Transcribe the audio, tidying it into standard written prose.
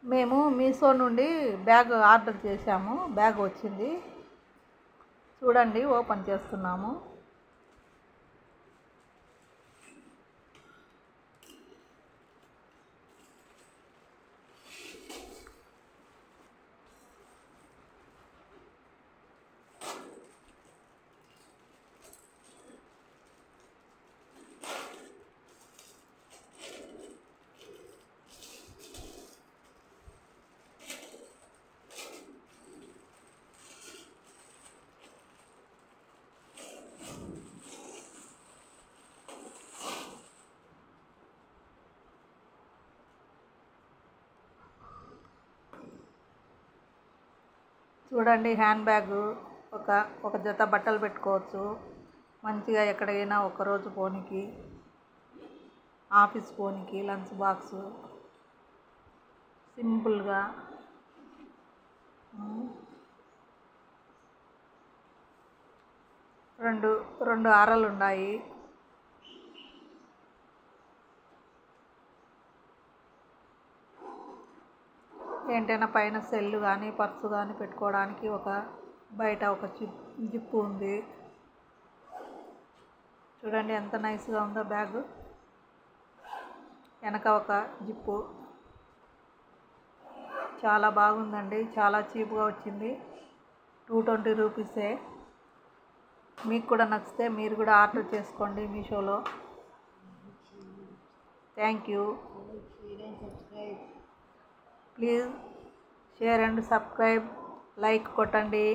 మేము మీషో నుండి bag order చేశాము. బ్యాగ్ వచ్చింది చూడండి, ఓపెన్ చేస్తున్నాము. చూడండి, హ్యాండ్ బ్యాగ్ ఒక జత బట్టలు పెట్టుకోవచ్చు. మంచిగా ఎక్కడికైనా ఒకరోజు పోనీకి, ఆఫీస్ పోనీకి, లంచ్ బాక్సు సింపుల్గా. రెండు ఆరలు ఉన్నాయి. ఏంటైనా పైన సెల్ కానీ పర్సు కానీ పెట్టుకోవడానికి బయట ఒక జిప్పు ఉంది. చూడండి ఎంత నైస్గా ఉందో బ్యాగ్. వెనక ఒక జిప్పు. చాలా బాగుందండి, చాలా చీప్గా వచ్చింది. 220 రూపీసే. మీకు కూడా నచ్చితే మీరు కూడా ఆర్డర్ చేసుకోండి మీషోలో. Thank you. Please share and subscribe, like కొట్టండి.